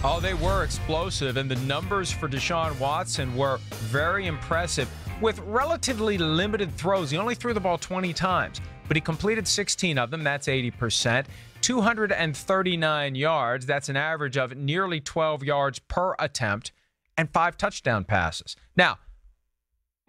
Oh, they were explosive, and the numbers for Deshaun Watson were very impressive with relatively limited throws. He only threw the ball 20 times, but he completed 16 of them. That's 80%. 239 yards. That's an average of nearly 12 yards per attempt, and 5 touchdown passes. Now,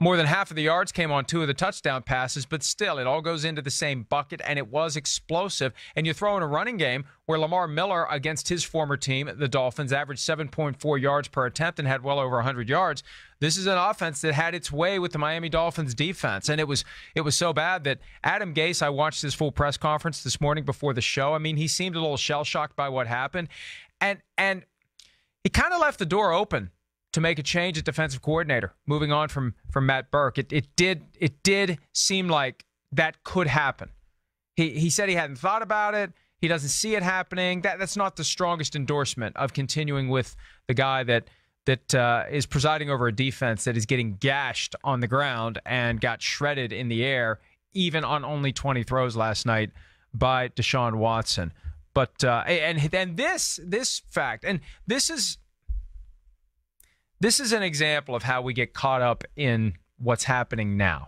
more than half of the yards came on 2 of the touchdown passes, but still, it all goes into the same bucket, and it was explosive. And you throw in a running game where Lamar Miller, against his former team, the Dolphins, averaged 7.4 yards per attempt and had well over 100 yards. This is an offense that had its way with the Miami Dolphins defense, and it was so bad that Adam Gase, I watched his full press conference this morning before the show. I mean, he seemed a little shell-shocked by what happened, and he kind of left the door open to make a change at defensive coordinator, moving on from Matt Burke. It did seem like that could happen. He said he hadn't thought about it. He doesn't see it happening. That's not the strongest endorsement of continuing with the guy that is presiding over a defense that is getting gashed on the ground and got shredded in the air, even on only 20 throws last night by Deshaun Watson. But and this fact, and this is an example of how we get caught up in what's happening now,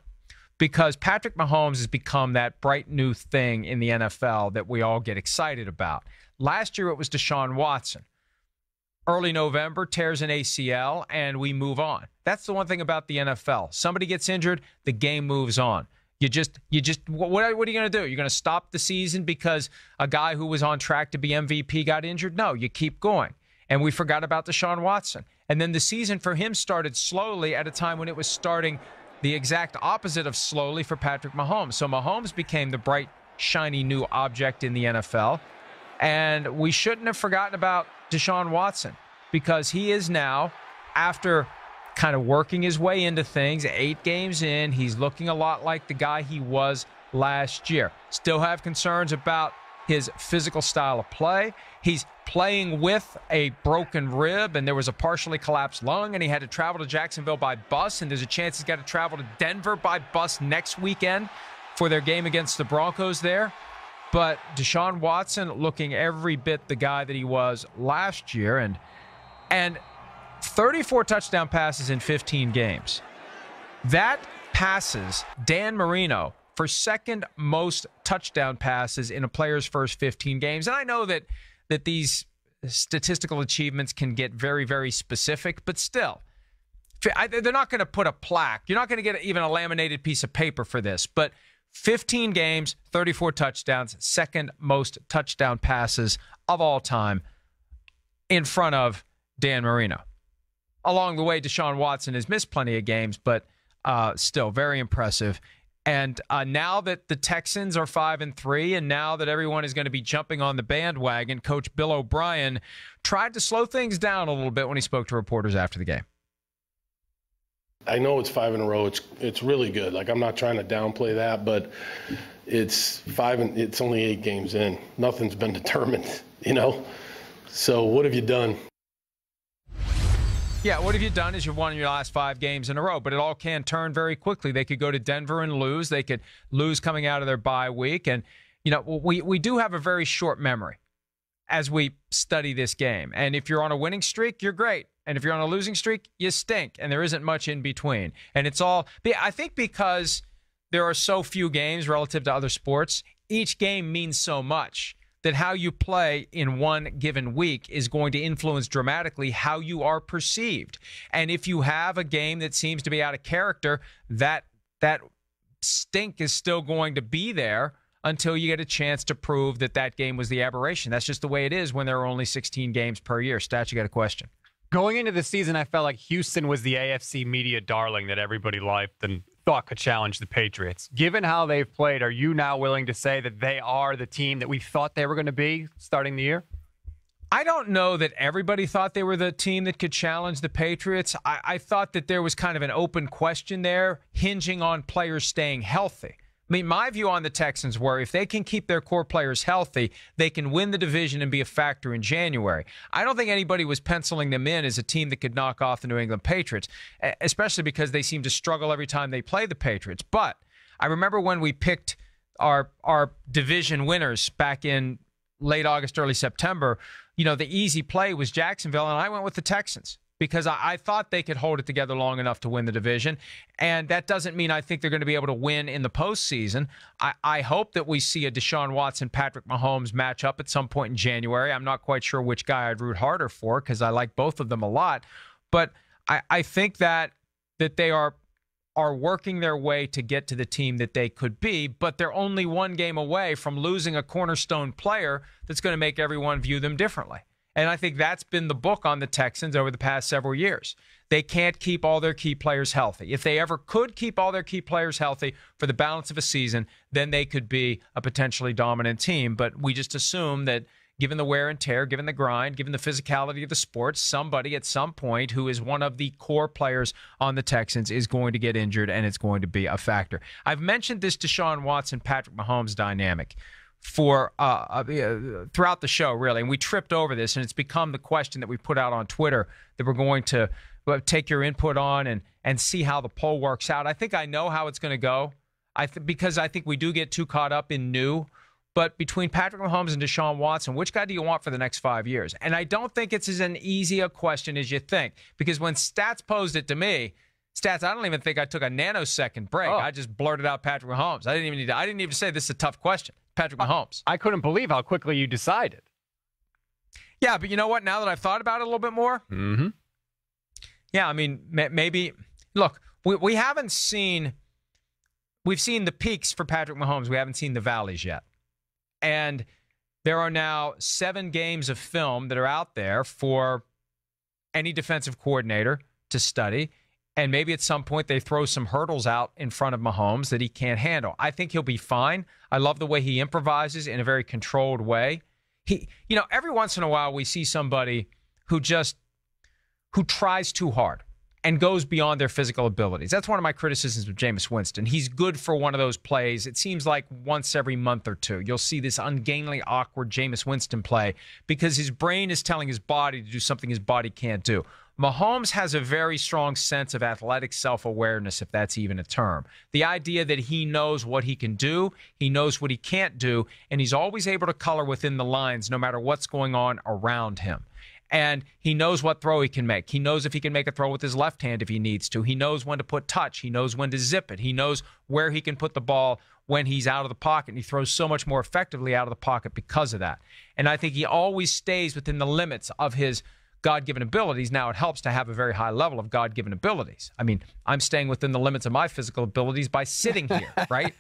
because Patrick Mahomes has become that bright new thing in the NFL that we all get excited about. Last year, it was Deshaun Watson. Early November, tears an ACL, and we move on. That's the one thing about the NFL. Somebody gets injured, the game moves on. What are you going to do? You're going to stop the season because a guy who was on track to be MVP got injured? No, you keep going. And we forgot about Deshaun Watson. And then the season for him started slowly at a time when it was starting the exact opposite of slowly for Patrick Mahomes. So Mahomes became the bright, shiny new object in the NFL. And we shouldn't have forgotten about Deshaun Watson, because he is now, after kind of working his way into things, 8 games in, he's looking a lot like the guy he was last year. Still have concerns about his physical style of play. He's playing with a broken rib, and there was a partially collapsed lung, and he had to travel to Jacksonville by bus, and there's a chance he's got to travel to Denver by bus next weekend for their game against the Broncos there. But Deshaun Watson looking every bit the guy that he was last year, and 34 touchdown passes in 15 games. That passes Dan Marino for second most touchdown passes in a player's first 15 games. And I know that these statistical achievements can get very, very specific, but still, they're not going to put a plaque. You're not going to get even a laminated piece of paper for this. But 15 games, 34 touchdowns, second most touchdown passes of all time in front of Dan Marino. Along the way, Deshaun Watson has missed plenty of games, but still very impressive. And now that the Texans are 5-3, and now that everyone is going to be jumping on the bandwagon, Coach Bill O'Brien tried to slow things down a little bit when he spoke to reporters after the game. I know it's 5 in a row. It's really good. Like, I'm not trying to downplay that, but it's only 8 games in. Nothing's been determined, you know? So what have you done? Yeah, what have you done is you've won your last 5 games in a row, but it all can turn very quickly. They could go to Denver and lose. They could lose coming out of their bye week. And, you know, we do have a very short memory as we study this game. And if you're on a winning streak, you're great. And if you're on a losing streak, you stink. And there isn't much in between. And it's all, I think, because there are so few games relative to other sports, each game means so much that how you play in one given week is going to influence dramatically how you are perceived. And if you have a game that seems to be out of character, that stink is still going to be there until you get a chance to prove that game was the aberration. That's just the way it is when there are only 16 games per year. Stats, you got a question? Going into the season, I felt like Houston was the AFC media darling that everybody liked and thought could challenge the Patriots. Given how they've played, are you now willing to say that they are the team that we thought they were going to be starting the year? I don't know that everybody thought they were the team that could challenge the Patriots. I thought that there was kind of an open question there, hinging on players staying healthy. I mean, my view on the Texans were if they can keep their core players healthy, they can win the division and be a factor in January. I don't think anybody was penciling them in as a team that could knock off the New England Patriots, especially because they seem to struggle every time they play the Patriots. But I remember when we picked our division winners back in late August, early September, the easy play was Jacksonville, and I went with the Texans because I thought they could hold it together long enough to win the division. And that doesn't mean I think they're going to be able to win in the postseason. I hope that we see a Deshaun Watson, Patrick Mahomes matchup at some point in January. I'm not quite sure which guy I'd root harder for because I like both of them a lot. But I think that they are working their way to get to the team that they could be, but they're only one game away from losing a cornerstone player that's going to make everyone view them differently. And I think that's been the book on the Texans over the past several years. They can't keep all their key players healthy. If they ever could keep all their key players healthy for the balance of a season, then they could be a potentially dominant team. But we just assume that given the wear and tear, given the grind, given the physicality of the sport, somebody at some point who is one of the core players on the Texans is going to get injured, and it's going to be a factor. I've mentioned this Deshaun Watson, Patrick Mahomes dynamic for throughout the show, really, and we tripped over this, and it's become the question that we put out on Twitter that we're going to take your input on and see how the poll works out. I think I know how it's going to go because I think we do get too caught up in new. But between Patrick Mahomes and Deshaun Watson, which guy do you want for the next 5 years? And I don't think it's as an easy a question as you think, because when Stats posed it to me, I don't even think I took a nanosecond break. I just blurted out Patrick Mahomes. I didn't even say this is a tough question. Patrick Mahomes. I couldn't believe how quickly you decided. Yeah, but you know what? Now that I've thought about it a little bit more, yeah, I mean, maybe. Look, we haven't seen. We've seen the peaks for Patrick Mahomes. We haven't seen the valleys yet. And there are now 7 games of film that are out there for any defensive coordinator to study. And maybe at some point they throw some hurdles out in front of Mahomes that he can't handle. I think he'll be fine. I love the way he improvises in a very controlled way. Every once in a while we see somebody who tries too hard and goes beyond their physical abilities. That's one of my criticisms of Jameis Winston. He's good for one of those plays. It seems like once every month or two, you'll see this ungainly, awkward Jameis Winston play because his brain is telling his body to do something his body can't do. Mahomes has a very strong sense of athletic self-awareness, if that's even a term. The idea that he knows what he can do, he knows what he can't do, and he's always able to color within the lines no matter what's going on around him. And he knows what throw he can make. He knows if he can make a throw with his left hand if he needs to. He knows when to put touch. He knows when to zip it. He knows where he can put the ball when he's out of the pocket. And he throws so much more effectively out of the pocket because of that. And I think he always stays within the limits of his God-given abilities. Now, it helps to have a very high level of God-given abilities. I mean, I'm staying within the limits of my physical abilities by sitting here, right?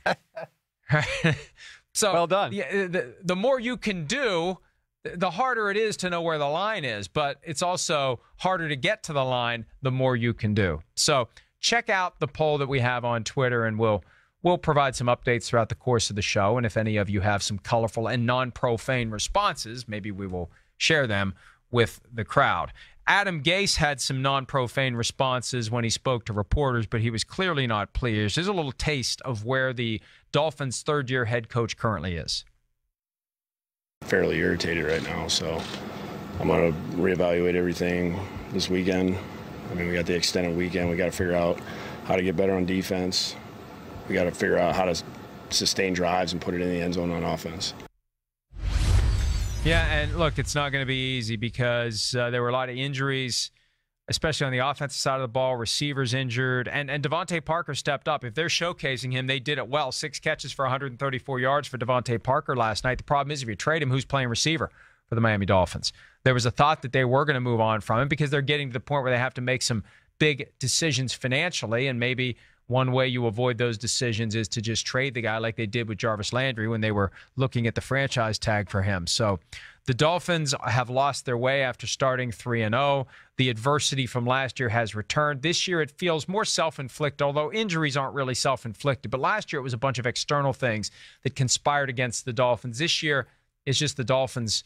So, well done. The more you can do, the harder it is to know where the line is, but it's also harder to get to the line the more you can do. So check out the poll that we have on Twitter, and we'll provide some updates throughout the course of the show. And if any of you have some colorful and non-profane responses, maybe we will share them with the crowd. Adam Gase had some non-profane responses when he spoke to reporters, but he was clearly not pleased. There's a little taste of where the Dolphins' third-year head coach currently is. Fairly irritated right now, so I'm going to reevaluate everything this weekend. I mean, we got the extended weekend. We got to figure out how to get better on defense. We got to figure out how to sustain drives and put it in the end zone on offense. Yeah, and look, it's not going to be easy because there were a lot of injuries, especially on the offensive side of the ball, receivers injured, and Devontae Parker stepped up. If they're showcasing him, they did it well. 6 catches for 134 yards for Devontae Parker last night. The problem is if you trade him, who's playing receiver for the Miami Dolphins? There was a thought that they were going to move on from him because they're getting to the point where they have to make some big decisions financially, and maybe one way you avoid those decisions is to just trade the guy like they did with Jarvis Landry when they were looking at the franchise tag for him. So the Dolphins have lost their way after starting 3-0. The adversity from last year has returned. This year it feels more self-inflicted, although injuries aren't really self-inflicted. But last year it was a bunch of external things that conspired against the Dolphins. This year it's just the Dolphins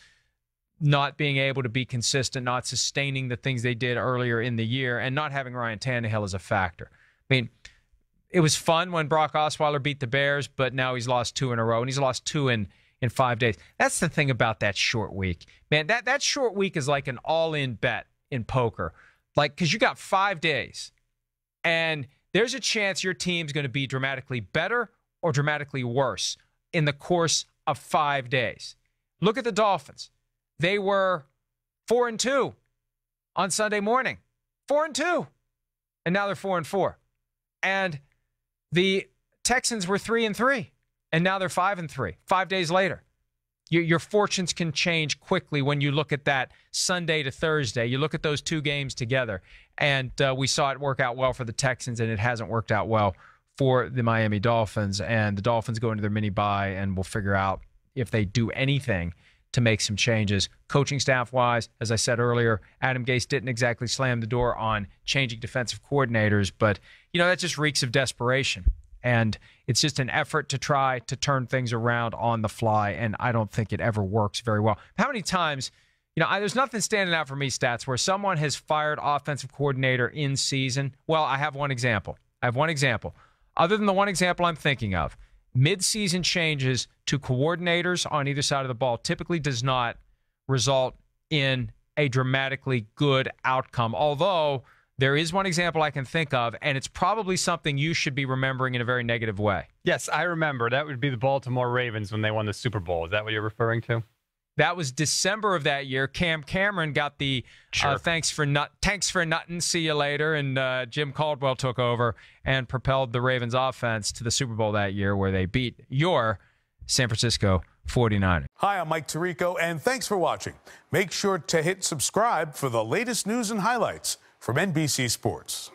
not being able to be consistent, not sustaining the things they did earlier in the year, and not having Ryan Tannehill as a factor. I mean, it was fun when Brock Osweiler beat the Bears, but now he's lost 2 in a row, and he's lost 2 in 5 days. That's the thing about that short week. Man, that short week is like an all-in bet in poker. Like, because you got 5 days, and there's a chance your team's going to be dramatically better or dramatically worse in the course of 5 days. Look at the Dolphins. They were 4-2 on Sunday morning. 4-2. And now they're 4-4. And the Texans were 3-3. And now they're 5-3, 5 days later. Your fortunes can change quickly when you look at that Sunday to Thursday. You look at those two games together, and we saw it work out well for the Texans, and it hasn't worked out well for the Miami Dolphins. And the Dolphins go into their mini-bye, and we'll figure out if they do anything to make some changes. Coaching staff-wise, as I said earlier, Adam Gase didn't exactly slam the door on changing defensive coordinators, but, that just reeks of desperation. And it's just an effort to try to turn things around on the fly, and I don't think it ever works very well. How many times, there's nothing standing out for me, Stats, where someone has fired offensive coordinator in season. Well, I have one example. Other than the one example I'm thinking of, mid-season changes to coordinators on either side of the ball typically does not result in a dramatically good outcome, although there is one example I can think of, and it's probably something you should be remembering in a very negative way. Yes, I remember. That would be the Baltimore Ravens when they won the Super Bowl. Is that what you're referring to? That was December of that year. Cameron got the thanks for nuttin', see you later, and Jim Caldwell took over and propelled the Ravens offense to the Super Bowl that year, where they beat your San Francisco 49ers. Hi, I'm Mike Tirico, and thanks for watching. Make sure to hit subscribe for the latest news and highlights from NBC Sports.